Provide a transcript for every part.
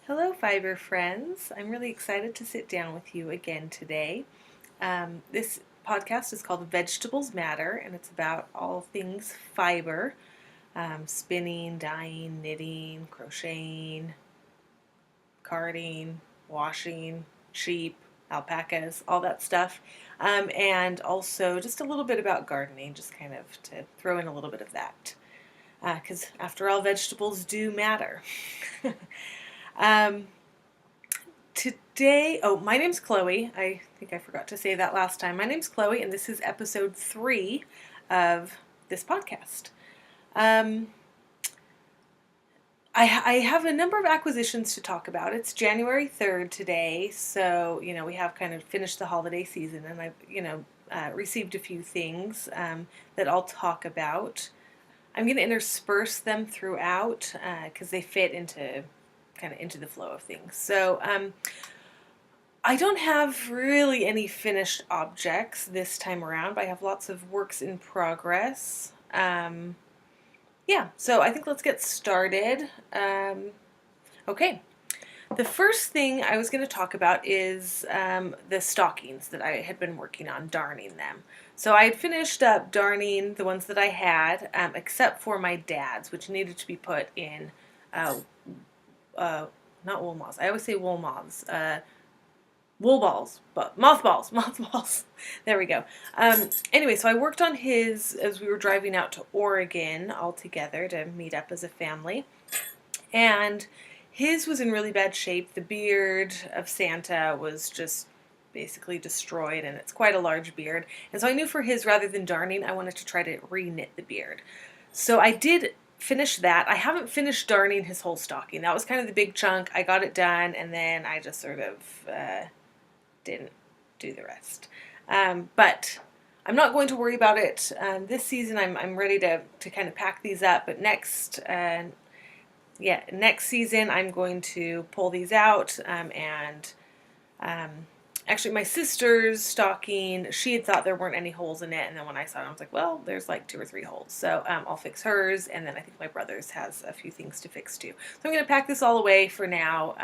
Hello, fiber friends. I'm really excited to sit down with you again today. This podcast is called Vegetables Matter, and it's about all things fiber, spinning, dyeing, knitting, crocheting, carding, washing, sheep, alpacas, all that stuff. And also just a little bit about gardening, just kind of to throw in a little bit of that. Because after all, vegetables do matter. um, my name's Chloe. I think I forgot to say that last time. My name's Chloe, and this is episode 3 of this podcast. Um, I have a number of acquisitions to talk about. It's January 3rd today, so, we have kind of finished the holiday season, and I've received a few things that I'll talk about. I'm going to intersperse them throughout because they fit into the flow of things. So, I don't have really any finished objects this time around, but I have lots of works in progress. So I think let's get started. Okay, the first thing I was going to talk about is the stockings that I had been working on, darning them. So I had finished up darning the ones that I had, except for my dad's, which needed to be put in, not wool moths. I always say wool moths. Wool balls, but mothballs. There we go. Anyway, so I worked on his as we were driving out to Oregon all together to meet up as a family. And his was in really bad shape. The beard of Santa was just basically destroyed, and it's quite a large beard. And so I knew for his, rather than darning, I wanted to try to re-knit the beard. So I did finish that. I haven't finished darning his whole stocking. That was kind of the big chunk. I got it done, and then I just sort of didn't do the rest. But I'm not going to worry about it this season. I'm ready to kind of pack these up. But next season I'm going to pull these out actually my sister's stocking, she had thought there weren't any holes in it, and then when I saw it I was like, well, there's like 2 or 3 holes. So I'll fix hers, and then I think my brother's has a few things to fix too. So I'm going to pack this all away for now,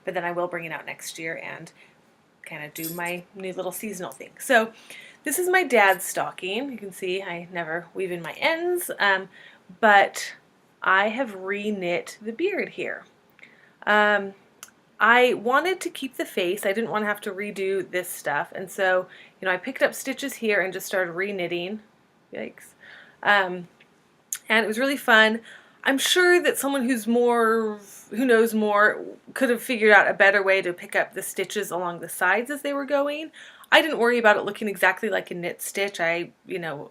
but then I will bring it out next year and kind of do my new little seasonal thing. So this is my dad's stocking. You can see I never weave in my ends, but I have re-knit the beard here. I wanted to keep the face. I didn't want to have to redo this stuff, and so I picked up stitches here and just started re-knitting. Yikes. And it was really fun. I'm sure that someone who knows more could have figured out a better way to pick up the stitches along the sides as they were going. I didn't worry about it looking exactly like a knit stitch. I,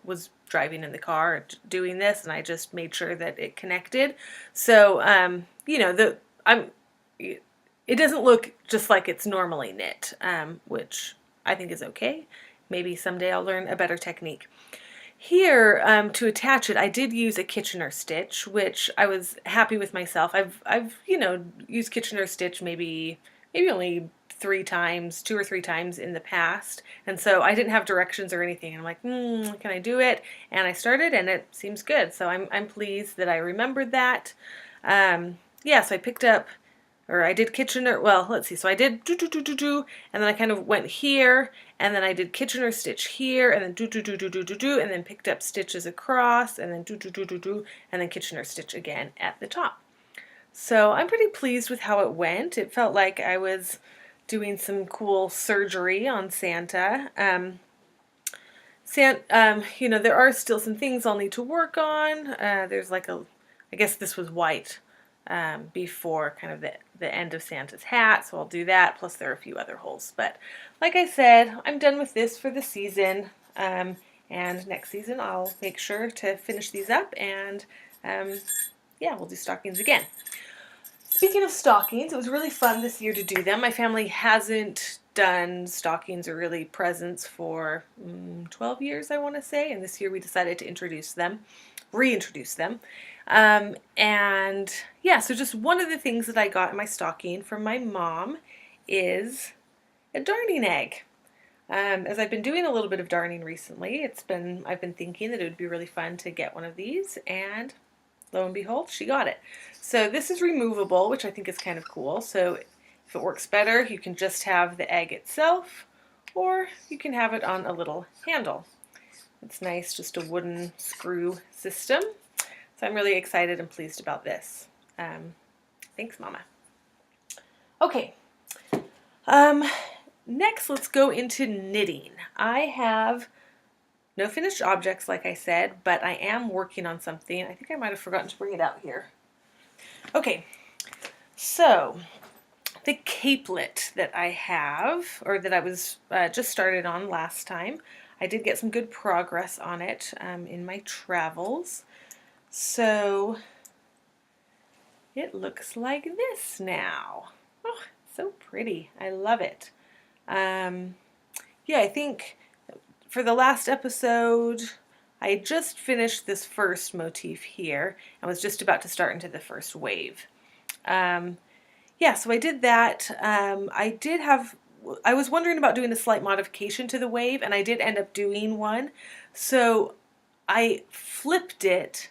was driving in the car doing this, and I just made sure that it connected. So, it doesn't look just like it's normally knit, which I think is okay. Maybe someday I'll learn a better technique. Here, to attach it, I did use a Kitchener stitch, which I was happy with myself. I've used Kitchener stitch maybe only 3 times, 2 or 3 times in the past, and so I didn't have directions or anything. And I'm like, can I do it? And I started, and it seems good. So I'm pleased that I remembered that. So I picked up. Or I did Kitchener, well, let's see, so I did and then I kind of went here, and then I did Kitchener stitch here, and then and then picked up stitches across, and then and then Kitchener stitch again at the top. So I'm pretty pleased with how it went. It felt like I was doing some cool surgery on Santa. There are still some things I'll need to work on. There's like I guess this was white. Before kind of the end of Santa's hat, so I'll do that, plus there are a few other holes. But like I said, I'm done with this for the season, and next season I'll make sure to finish these up, and we'll do stockings again. Speaking of stockings, it was really fun this year to do them. My family hasn't done stockings or really presents for 12 years, I want to say, and this year we decided to reintroduce them. So just one of the things that I got in my stocking from my mom is a darning egg. As I've been doing a little bit of darning recently, I've been thinking that it would be really fun to get one of these, and lo and behold, she got it. So this is removable, which I think is kind of cool. So if it works better, you can just have the egg itself, or you can have it on a little handle. It's nice, just a wooden screw system. So I'm really excited and pleased about this. Thanks, Mama. Okay. Next, let's go into knitting. I have no finished objects, like I said, but I am working on something. I think I might have forgotten to bring it out here. Okay, so the capelet that I have, or that I was just started on last time, I did get some good progress on it in my travels. So it looks like this now. Oh, so pretty. I love it. Yeah, I think for the last episode, I just finished this first motif here and was just about to start into the first wave. Yeah, so I did that. I was wondering about doing a slight modification to the wave, and I did end up doing one. So I flipped it,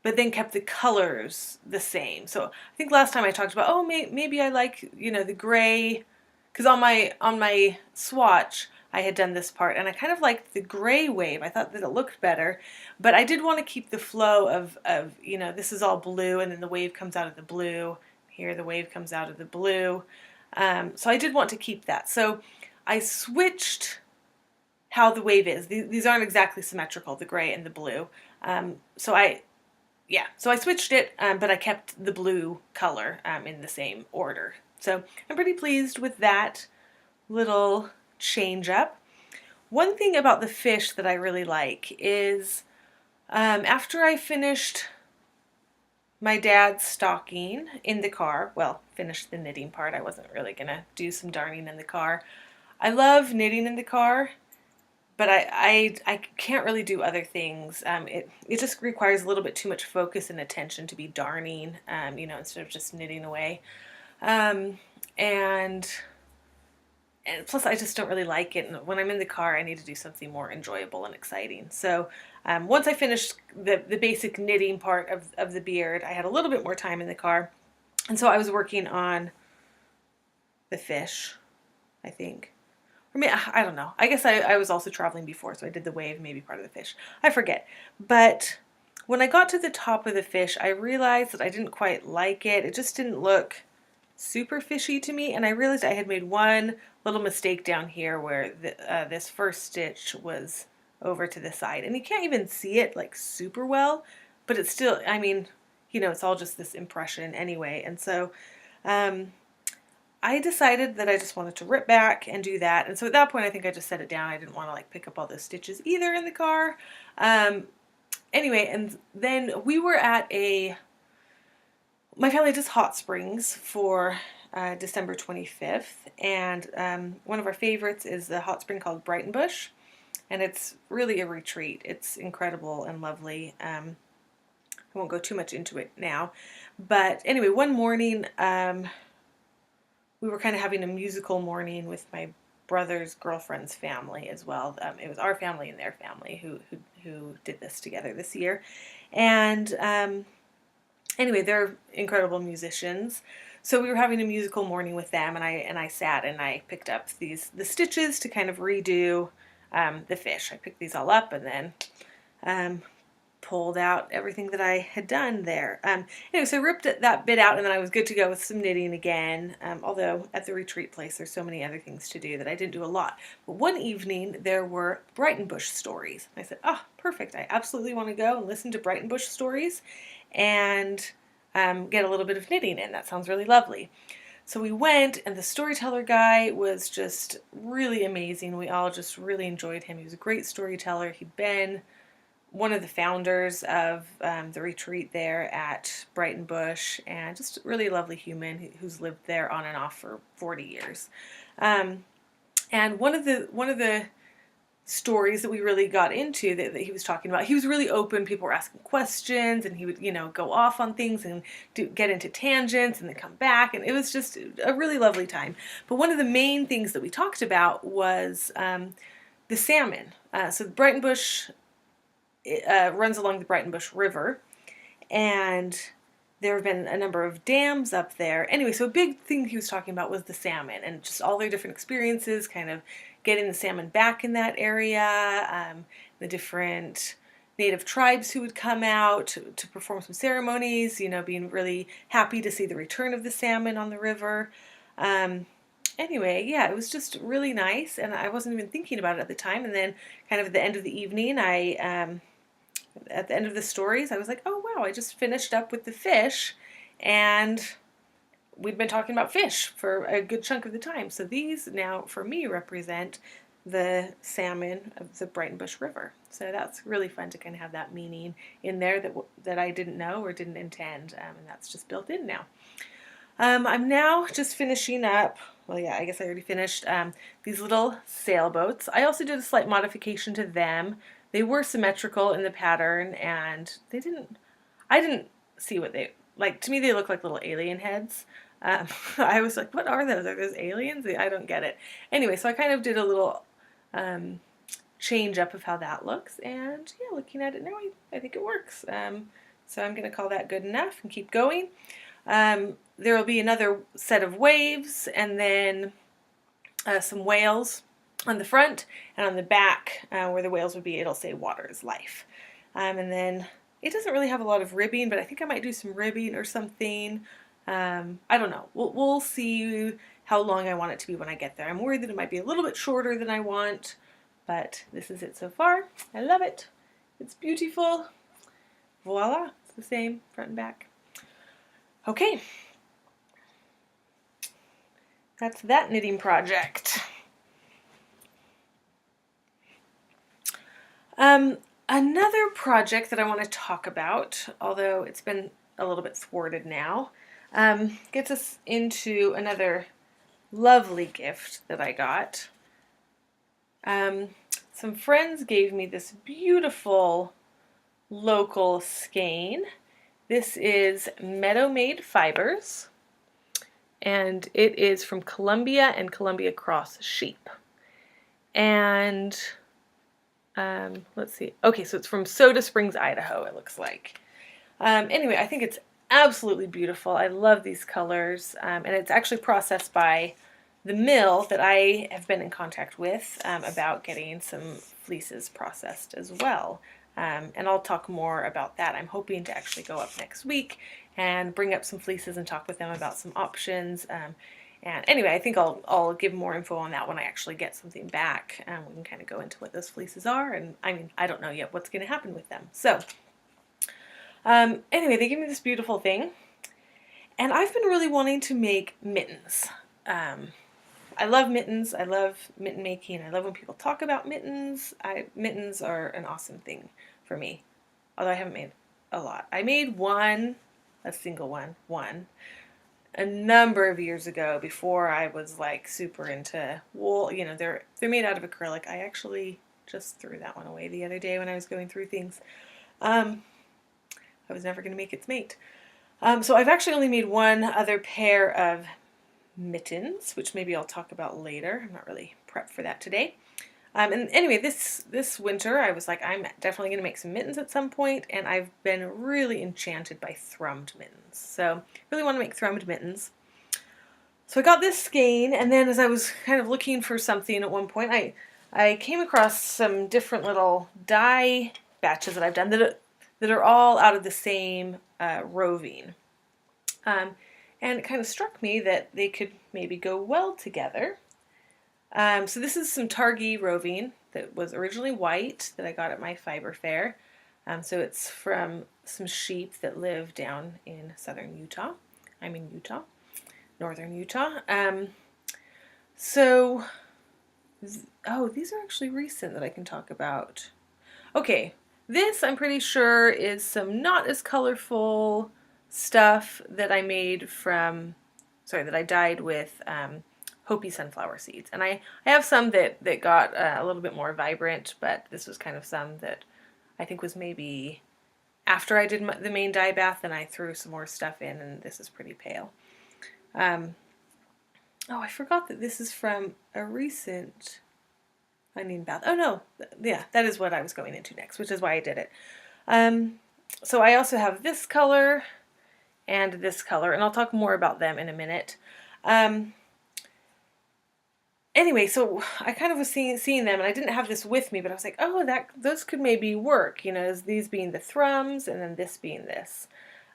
but then kept the colors the same. So I think last time I talked about, oh, maybe I like, the gray, because on my swatch, I had done this part, and I kind of liked the gray wave. I thought that it looked better, but I did want to keep the flow of this is all blue, and then the wave comes out of the blue. Here, the wave comes out of the blue. So I did want to keep that. So I switched how the wave is. These aren't exactly symmetrical, the gray and the blue. So I switched it, but I kept the blue color in the same order. So I'm pretty pleased with that little change up. One thing about the fish that I really like is after I finished my dad's stocking in the car, well, finished the knitting part. I wasn't really going to do some darning in the car. I love knitting in the car, but I can't really do other things. It just requires a little bit too much focus and attention to be darning, instead of just knitting away. And plus I just don't really like it. And when I'm in the car, I need to do something more enjoyable and exciting. So once I finished the basic knitting part of the beard, I had a little bit more time in the car. And so I was working on the fish, I think. Or maybe, I don't know. I guess I was also traveling before, so I did the wave, maybe part of the fish. I forget. But when I got to the top of the fish, I realized that I didn't quite like it. It just didn't look super fishy to me, and I realized I had made one little mistake down here where this first stitch was over to the side, and you can't even see it like super well, but it's still, it's all just this impression anyway. And so I decided that I just wanted to rip back and do that, and so at that point I think I just set it down. I didn't want to pick up all those stitches either in the car. Anyway, and then we were at my family does hot springs for December 25th, and one of our favorites is the hot spring called Brightonbush, and it's really a retreat. It's incredible and lovely. I won't go too much into it now, but anyway, one morning we were kind of having a musical morning with my brother's girlfriend's family as well. It was our family and their family who did this together this year, and anyway, they're incredible musicians. So we were having a musical morning with them, and I sat and I picked up the stitches to kind of redo the fish. I picked these all up and then pulled out everything that I had done there. Anyway, so I ripped that bit out, and then I was good to go with some knitting again. Although at the retreat place, there's so many other things to do that I didn't do a lot. But one evening there were Brightonbush stories. I said, "Oh, perfect! I absolutely want to go and listen to Brightonbush stories, and get a little bit of knitting in. That sounds really lovely." So we went, and the storyteller guy was just really amazing. We all just really enjoyed him. He was a great storyteller. He'd been one of the founders of the retreat there at Brightonbush, and just a really lovely human who's lived there on and off for 40 years. And one of the stories that we really got into that he was talking about, he was really open. People were asking questions, and he would go off on things and get into tangents and then come back, and it was just a really lovely time. But one of the main things that we talked about was the salmon. So Brightonbush runs along the Brightonbush River, and there have been a number of dams up there. Anyway, so a big thing he was talking about was the salmon and just all their different experiences, kind of getting the salmon back in that area, the different native tribes who would come out to perform some ceremonies, you know, being really happy to see the return of the salmon on the river. Anyway, yeah, it was just really nice, and I wasn't even thinking about it at the time. And then kind of at the end of the evening, at the end of the stories, I was like, oh wow, I just finished up with the fish, and we'd been talking about fish for a good chunk of the time. So these now, for me, represent the salmon of the Brighton-Bush River. So that's really fun to kind of have that meaning in there that I didn't know or didn't intend, and that's just built in now. I'm now just finishing up, well yeah, I guess I already finished, these little sailboats. I also did a slight modification to them. They were symmetrical in the pattern, and I didn't see what they, like, to me they look like little alien heads. I was like, what are those? Are those aliens? I don't get it. Anyway, so I kind of did a little change up of how that looks, and yeah, looking at it now, I think it works. So I'm going to call that good enough and keep going. There will be another set of waves, and then some whales on the front, and on the back where the whales would be, it'll say water is life. And then it doesn't really have a lot of ribbing, but I think I might do some ribbing or something. I don't know. We'll see how long I want it to be when I get there. I'm worried that it might be a little bit shorter than I want, but this is it so far. I love it. It's beautiful. Voila. It's the same front and back. Okay. That's that knitting project. Another project that I want to talk about, although it's been a little bit thwarted now, gets us into another lovely gift that I got. Some friends gave me this beautiful local skein. This is Meadow Made Fibers, and it is from Columbia and Columbia Cross Sheep. And let's see. Okay, so it's from Soda Springs, Idaho, it looks like. Anyway, I think it's absolutely beautiful. I love these colors, and it's actually processed by the mill that I have been in contact with about getting some fleeces processed as well. And I'll talk more about that. I'm hoping to actually go up next week and bring up some fleeces and talk with them about some options. And anyway, I think I'll give more info on that when I actually get something back. We can kind of go into what those fleeces are, and I mean, I don't know yet what's going to happen with them. So anyway, they gave me this beautiful thing, and I've been really wanting to make mittens. I love mittens. I love mitten making. I love when people talk about mittens. Mittens are an awesome thing for me, although I haven't made a lot. I made one, a single one, a number of years ago before I was like super into wool. You know, they're made out of acrylic. I actually just threw that one away the other day when I was going through things. I was never going to make its mate. So I've actually only made one other pair of mittens, which maybe I'll talk about later. I'm not really prepped for that today. And anyway, this winter I was like, I'm definitely going to make some mittens at some point, and I've been really enchanted by thrummed mittens. So really want to make thrummed mittens. So I got this skein, and then as I was kind of looking for something at one point, I came across some different little dye batches that I've done that are all out of the same roving. And it kind of struck me that they could maybe go well together. So this is some Targhee roving that was originally white that I got at my fiber fair. So it's from some sheep that live down in southern Utah. I'm in Utah, northern Utah. These are actually recent that I can talk about. Okay, this I'm pretty sure is some not as colorful stuff that I made from, that I dyed with Hopi sunflower seeds. And I have some that got a little bit more vibrant, but this was kind of some that I think was maybe after I did the main dye bath, and I threw some more stuff in, and this is pretty pale. I forgot that this is from a recent onion bath. Oh no, yeah, that is what I was going into next, which is why I did it. So I also have this color and this color, and I'll talk more about them in a minute. Anyway, so I kind of was seeing them, and I didn't have this with me, but I was like, oh, those could maybe work, as these being the thrums and then this being this.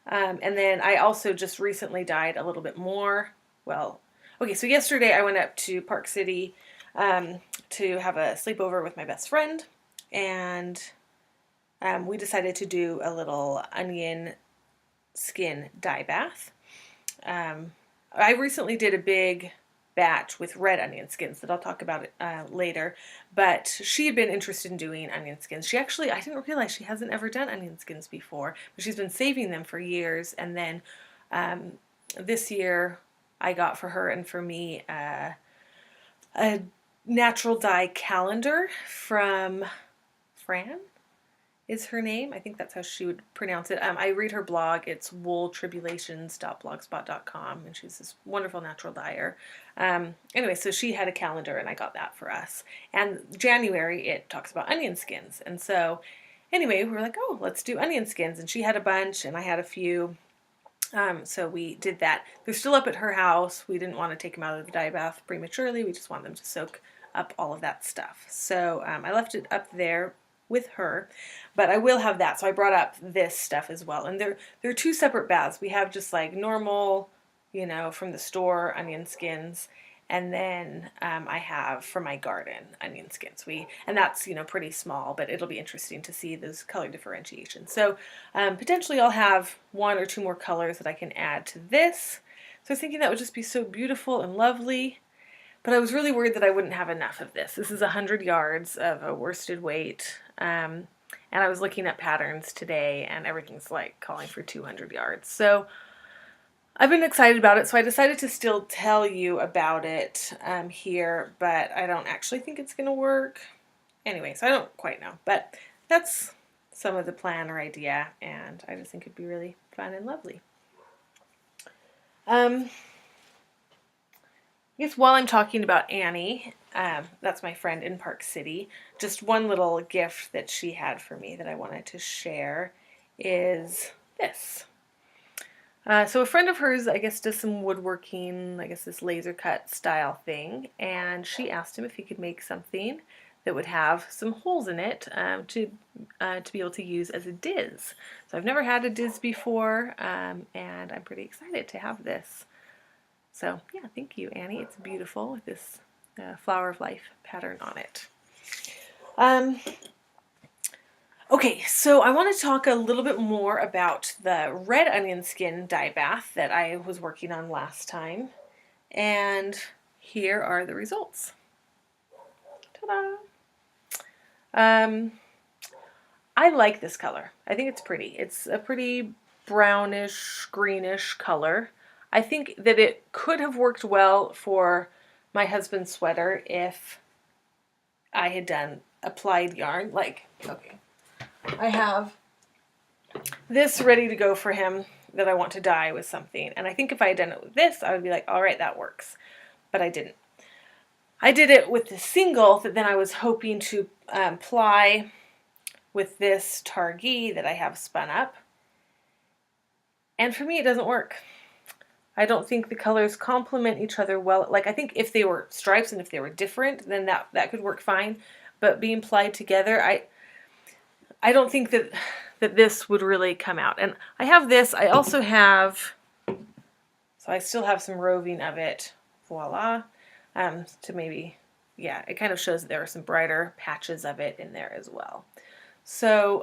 And then I also just recently dyed a little bit more. Well, okay, so yesterday I went up to Park City to have a sleepover with my best friend, and we decided to do a little onion skin dye bath. I recently did a big batch with red onion skins that I'll talk about later, but she had been interested in doing onion skins. I didn't realize she hasn't ever done onion skins before, but she's been saving them for years, and then this year I got for her and for me a natural dye calendar from Fran is her name. I think that's how she would pronounce it. I read her blog. It's wooltribulations.blogspot.com, and she's this wonderful natural dyer. Anyway, so she had a calendar, and I got that for us. And January, it talks about onion skins. And so anyway, we were like, oh, let's do onion skins. And she had a bunch, and I had a few. So we did that. They're still up at her house. We didn't want to take them out of the dye bath prematurely. We just want them to soak up all of that stuff. So I left it up there with her, but I will have that. So I brought up this stuff as well. And they're two separate baths. We have just like normal, from the store onion skins, and then I have from my garden onion skins. And that's pretty small, but it'll be interesting to see those color differentiations. So potentially I'll have one or two more colors that I can add to this. So I was thinking that would just be so beautiful and lovely. But I was really worried that I wouldn't have enough of this. This is 100 yards of a worsted weight. And I was looking at patterns today, and everything's like calling for 200 yards. So I've been excited about it. So I decided to still tell you about it here, but I don't actually think it's going to work. Anyway, so I don't quite know. But that's some of the plan or idea, and I just think it'd be really fun and lovely. I guess while I'm talking about Annie, that's my friend in Park City, just one little gift that she had for me that I wanted to share is this. So a friend of hers, I guess, does some woodworking, I guess this laser cut style thing, and she asked him if he could make something that would have some holes in it to be able to use as a diz. So I've never had a diz before, and I'm pretty excited to have this. So yeah, thank you, Annie. It's beautiful with this flower of life pattern on it. Okay, so I want to talk a little bit more about the red onion skin dye bath that I was working on last time. And here are the results. Ta-da! I like this color. I think it's pretty. It's a pretty brownish, greenish color. I think that it could have worked well for my husband's sweater if I had done applied yarn. Okay, I have this ready to go for him that I want to dye with something. And I think if I had done it with this, I would be like, all right, that works. But I didn't. I did it with the single that then I was hoping to ply with this Targhee that I have spun up. And for me, it doesn't work. I don't think the colors complement each other well. Like, I think if they were stripes and if they were different, then that could work fine. But being plied together, I don't think that this would really come out. And I have this. I also have, so I still have some roving of it. Voila. To maybe, yeah, it kind of shows that there are some brighter patches of it in there as well. So,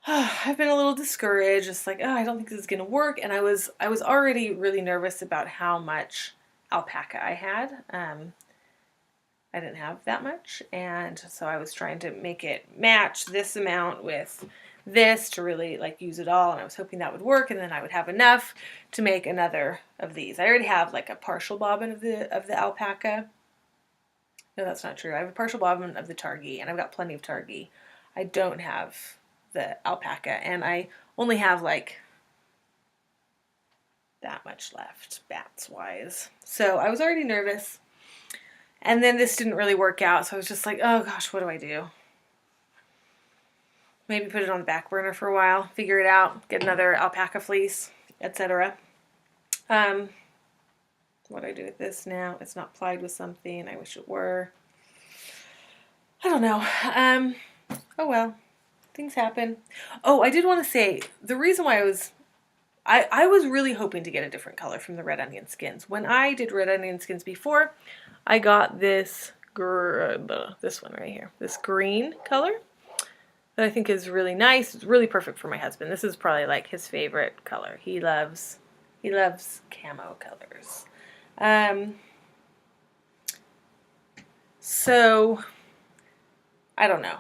I've been a little discouraged, just like, oh, I don't think this is going to work. And I was already really nervous about how much alpaca I had. I didn't have that much, and so I was trying to make it match this amount with this to really like use it all, and I was hoping that would work, and then I would have enough to make another of these. I already have like a partial bobbin of the alpaca. No, that's not true. I have a partial bobbin of the Targhee, and I've got plenty of Targhee. I don't have the alpaca, and I only have like that much left, bats wise. So I was already nervous, and then this didn't really work out, so I was just like, oh gosh, what do I do? maybe put it on the back burner for a while, figure it out, get another alpaca fleece, etc. What do I do with this now? It's not plied with something. I wish it were. I don't know. Oh well, things happen. Oh, I did want to say, the reason why I was really hoping to get a different color from the red onion skins. When I did red onion skins before, I got this one right here, this green color that I think is really nice. It's really perfect for my husband. This is probably like his favorite color. He loves camo colors. So I don't know.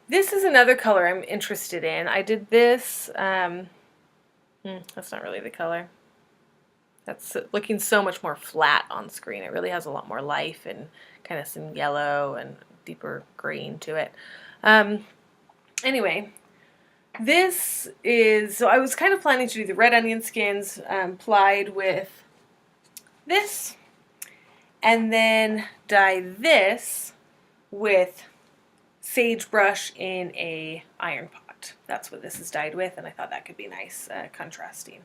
This is another color I'm interested in. I did this. That's not really the color. That's looking so much more flat on screen. It really has a lot more life and kind of some yellow and deeper green to it. Anyway, this is, so I was kind of planning to do the red onion skins plied with this, and then dye this with sagebrush in a iron pot. That's what this is dyed with, and I thought that could be nice, contrasting.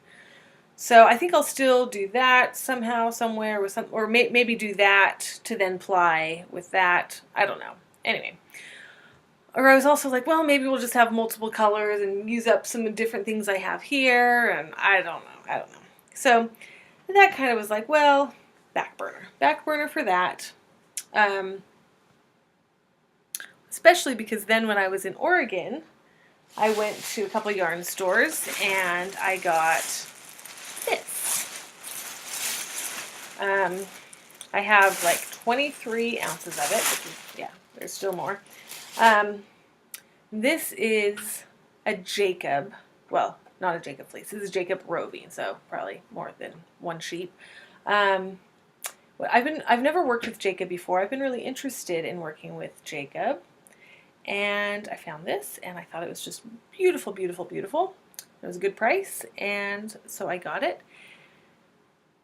So I think I'll still do that somehow, somewhere, with or maybe do that to then ply with that. I don't know. Anyway. Or I was also like, well, maybe we'll just have multiple colors and use up some different things I have here, and I don't know. So that kind of was like, well, back burner for that. Especially because then when I was in Oregon, I went to a couple yarn stores and I got this. I have like 23 ounces of it, which is, yeah, there's still more. This is a Jacob, well, not a Jacob fleece, this is Jacob roving, so probably more than one sheep. I've never worked with Jacob before. I've been really interested in working with Jacob, and I found this, and I thought it was just beautiful, beautiful, beautiful. It was a good price, and so I got it.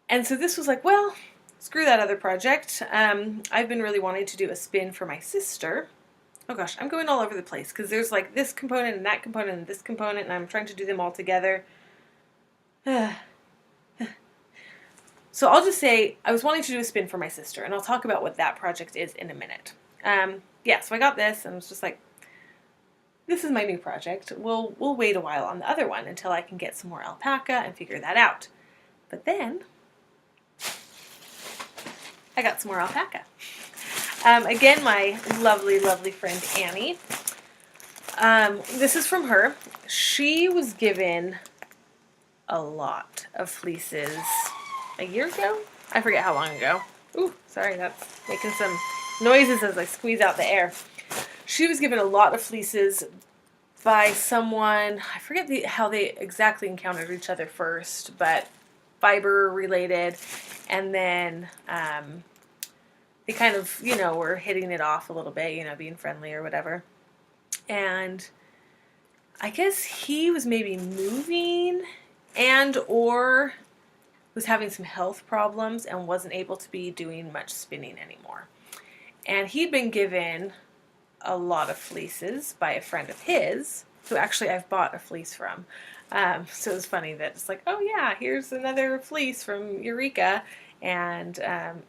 And so this was like, well, screw that other project. I've been really wanting to do a spin for my sister. Oh gosh, I'm going all over the place because there's like this component and that component and this component, and I'm trying to do them all together. So I'll just say I was wanting to do a spin for my sister, and I'll talk about what that project is in a minute. Yeah, so I got this and was just like, this is my new project. We'll wait a while on the other one until I can get some more alpaca and figure that out. But then I got some more alpaca. Again, my lovely, lovely friend Annie. This is from her. She was given a lot of fleeces a year ago? I forget how long ago. Ooh, sorry, that's making some noises as I squeeze out the air. She was given a lot of fleeces by someone, I forget how they exactly encountered each other first, but fiber related, and then they kind of, were hitting it off a little bit, being friendly or whatever. And I guess he was maybe moving or was having some health problems and wasn't able to be doing much spinning anymore. And he'd been given a lot of fleeces by a friend of his, who actually I've bought a fleece from. So it was funny that it's like, oh yeah, here's another fleece from Eureka. And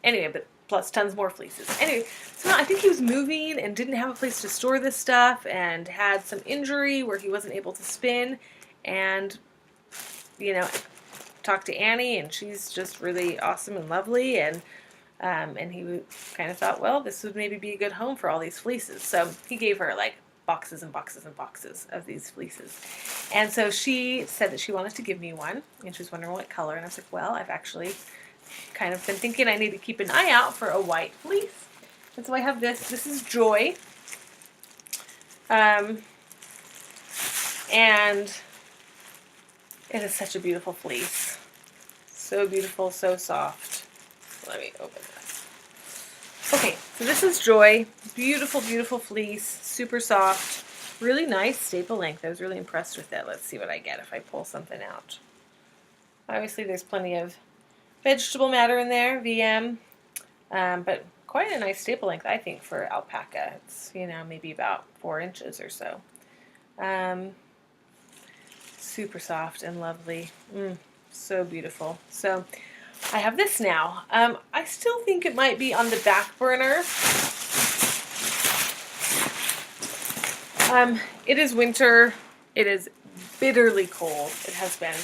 anyway, but plus tons more fleeces. Anyway, so I think he was moving and didn't have a place to store this stuff and had some injury where he wasn't able to spin. And, talked to Annie, and she's just really awesome and lovely. And he kind of thought, well, this would maybe be a good home for all these fleeces. So he gave her like boxes and boxes and boxes of these fleeces. And so she said that she wanted to give me one, and she was wondering what color. And I was like, well, I've actually kind of been thinking I need to keep an eye out for a white fleece. And so I have this. This is Joy. And it is such a beautiful fleece. So beautiful, so soft. Let me open this. Okay, so this is Joy. Beautiful, beautiful fleece. Super soft. Really nice staple length. I was really impressed with it. Let's see what I get if I pull something out. Obviously, there's plenty of vegetable matter in there, VM. But quite a nice staple length, I think, for alpaca. It's, maybe about 4 inches or so. Super soft and lovely. So beautiful. So I have this now. I still think it might be on the back burner. It is winter. It is bitterly cold. It has been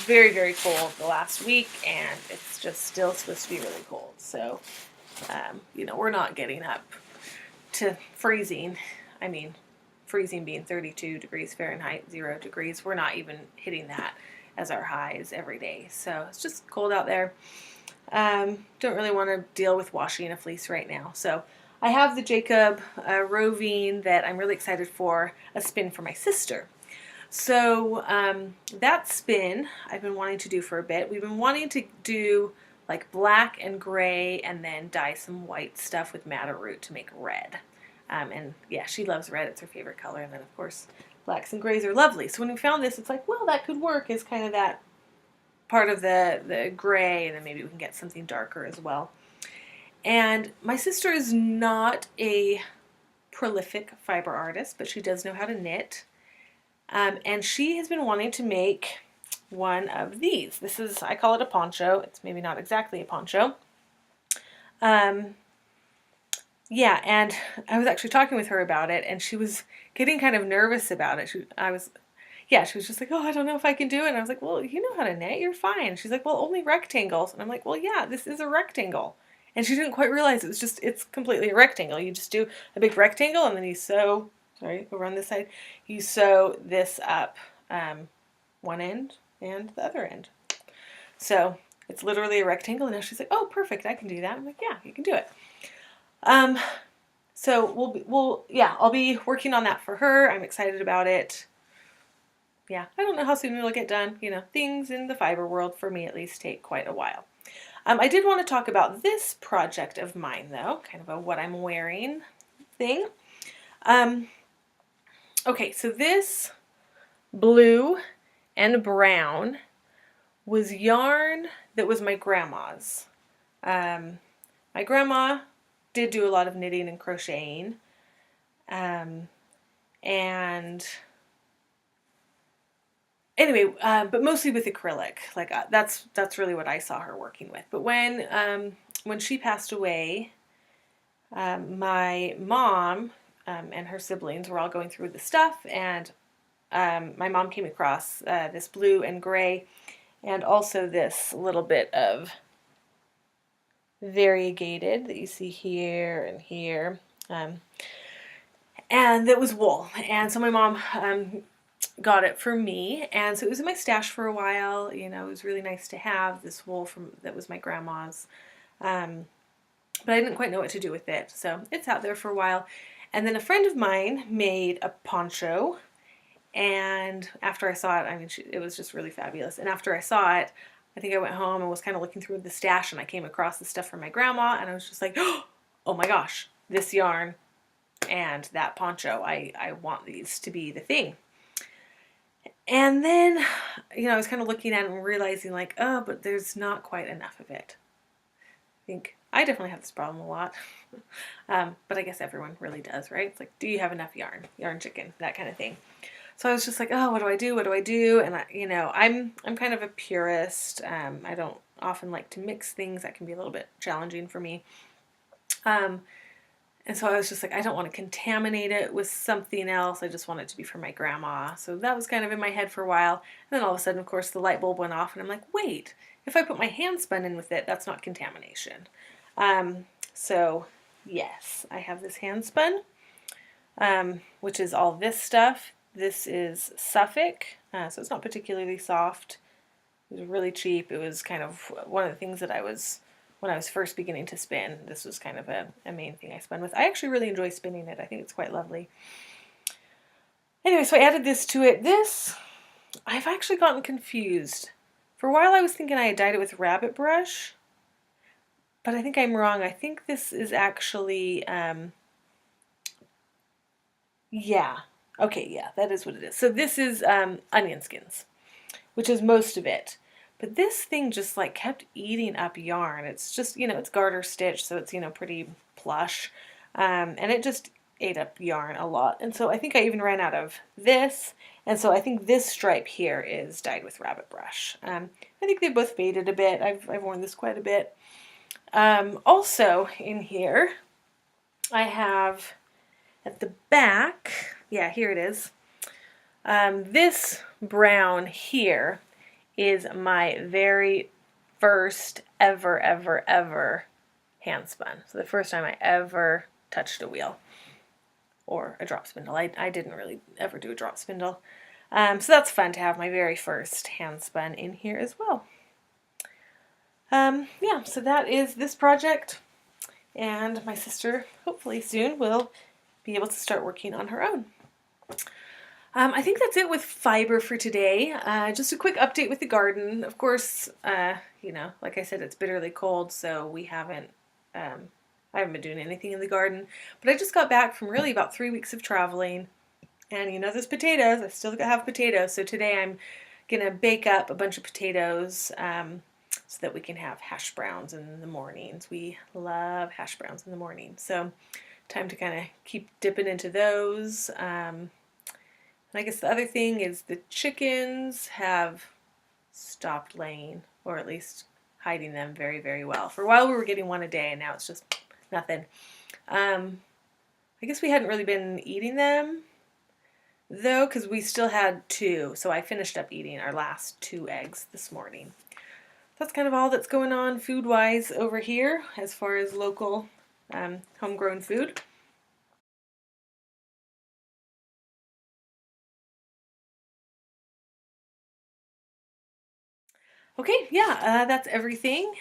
very, very cold the last week, and it's just still supposed to be really cold. So, we're not getting up to freezing. I mean, freezing being 32 degrees Fahrenheit, 0 degrees. We're not even hitting that as our highs every day. So it's just cold out there. Don't really want to deal with washing a fleece right now. So I have the Jacob roving that I'm really excited for a spin for my sister. So that spin I've been wanting to do for a bit. We've been wanting to do like black and gray and then dye some white stuff with madder root to make red. And yeah, she loves red. It's her favorite color. And then of course blacks and grays are lovely. So when we found this, it's like, well, that could work as kind of that part of the gray, and then maybe we can get something darker as well. And my sister is not a prolific fiber artist, but she does know how to knit. And she has been wanting to make one of these. This is, I call it a poncho. It's maybe not exactly a poncho. Yeah, and I was actually talking with her about it, and she was getting kind of nervous about it. She was just like, oh, I don't know if I can do it. And I was like, well, you know how to knit. You're fine. She's like, well, only rectangles. And I'm like, well, yeah, this is a rectangle. And she didn't quite realize it's completely a rectangle. You just do a big rectangle, and then you sew, over on this side, you sew this up one end and the other end. So it's literally a rectangle. And now she's like, oh, perfect. I can do that. I'm like, yeah, you can do it. So I'll be working on that for her. I'm excited about it. Yeah, I don't know how soon it'll get done. Things in the fiber world, for me at least, take quite a while. I did want to talk about this project of mine, though, kind of a what I'm wearing thing. Okay, so this blue and brown was yarn that was my grandma's. My grandma did do a lot of knitting and crocheting, and anyway, but mostly with acrylic. Like that's really what I saw her working with. But when she passed away, my mom and her siblings were all going through the stuff, and my mom came across this blue and gray, and also this little bit of variegated that you see here and here, and that was wool. And so my mom got it for me, and so it was in my stash for a while. It was really nice to have this wool that was my grandma's, but I didn't quite know what to do with it, so it's out there for a while. And then a friend of mine made a poncho, and after I saw it, it was just really fabulous. And after I saw it, I think I went home and was kind of looking through the stash, and I came across the stuff from my grandma, and I was just like, oh my gosh, this yarn and that poncho, I want these to be the thing. And then, I was kind of looking at it and realizing like, oh, but there's not quite enough of it. I think I definitely have this problem a lot. But I guess everyone really does, right? It's like, do you have enough yarn? Yarn chicken, that kind of thing. So I was just like, oh, what do I do? What do I do? And I'm kind of a purist. I don't often like to mix things. That can be a little bit challenging for me. And so I was just like, I don't want to contaminate it with something else. I just want it to be for my grandma. So that was kind of in my head for a while. And then all of a sudden, of course, the light bulb went off, and I'm like, wait, if I put my hand spun in with it, that's not contamination. So yes, I have this hand spun, which is all this stuff. This is Suffolk, so it's not particularly soft. It was really cheap. It was kind of one of the things that when I was first beginning to spin, this was kind of a main thing I spun with. I actually really enjoy spinning it. I think it's quite lovely. Anyway, so I added this to it. I've actually gotten confused. For a while I was thinking I had dyed it with rabbit brush, but I think I'm wrong. I think this is actually, yeah. Okay, yeah, that is what it is. So this is onion skins, which is most of it. But this thing just like kept eating up yarn. It's just, it's garter stitch, so it's, pretty plush. And it just ate up yarn a lot. And so I think I even ran out of this. And so I think this stripe here is dyed with rabbit brush. I think they both faded a bit. I've worn this quite a bit. Also in here, I have at the back, yeah, here it is. This brown here is my very first ever hand spun. So the first time I ever touched a wheel or a drop spindle. I didn't really ever do a drop spindle. So that's fun to have my very first hand spun in here as well. Yeah, so that is this project, and my sister hopefully soon will be able to start working on her own. I think that's it with fiber for today. Just a quick update with the garden. Of course, you know, like I said, it's bitterly cold, so I haven't been doing anything in the garden. But I just got back from really about 3 weeks of traveling, and you know, there's potatoes. I still have potatoes, so today I'm gonna bake up a bunch of potatoes so that we can have hash browns in the mornings. We love hash browns in the morning, so time to kind of keep dipping into those. And I guess the other thing is the chickens have stopped laying, or at least hiding them very well. For a while we were getting one a day, and now it's just nothing. I guess we hadn't really been eating them, though, because we still had 2. So I finished up eating our last 2 eggs this morning. That's kind of all that's going on food-wise over here as far as local homegrown food. Okay, yeah, that's everything.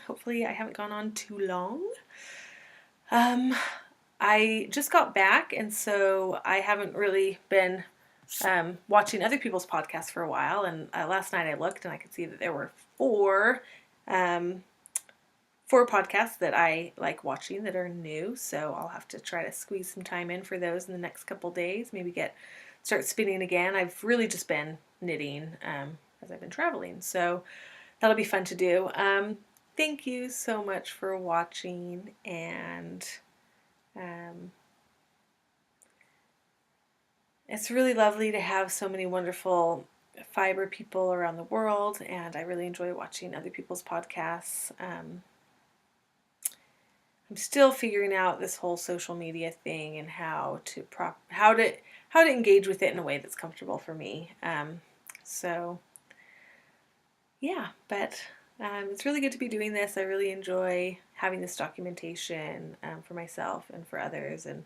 Hopefully I haven't gone on too long. I just got back, and so I haven't really been watching other people's podcasts for a while. And last night I looked, and I could see that there were 4 podcasts that I like watching that are new. So I'll have to try to squeeze some time in for those in the next couple days. Maybe start spinning again. I've really just been knitting as I've been traveling, so that'll be fun to do. Thank you so much for watching, and it's really lovely to have so many wonderful fiber people around the world, and I really enjoy watching other people's podcasts. I'm still figuring out this whole social media thing and how to engage with it in a way that's comfortable for me. So yeah, but it's really good to be doing this. I really enjoy having this documentation for myself and for others, and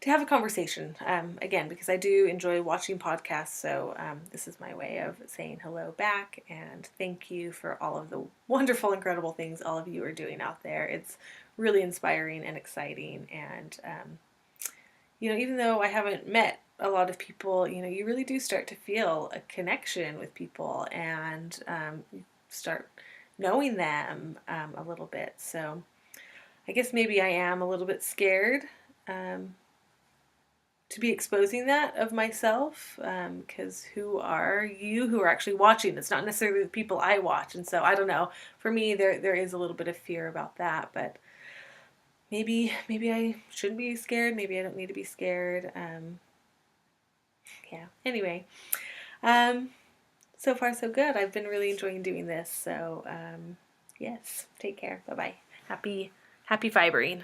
to have a conversation, again, because I do enjoy watching podcasts, so this is my way of saying hello back, and thank you for all of the wonderful, incredible things all of you are doing out there. It's really inspiring and exciting, and you know, even though I haven't met a lot of people, you know, you really do start to feel a connection with people, and you start knowing them a little bit. So I guess maybe I am a little bit scared to be exposing that of myself, because who are you who are actually watching? It's not necessarily the people I watch, and so I don't know. For me, there is a little bit of fear about that, but maybe I shouldn't be scared. Maybe I don't need to be scared. Yeah. Anyway, so far so good. I've been really enjoying doing this. So yes, take care. Bye bye. Happy fibering.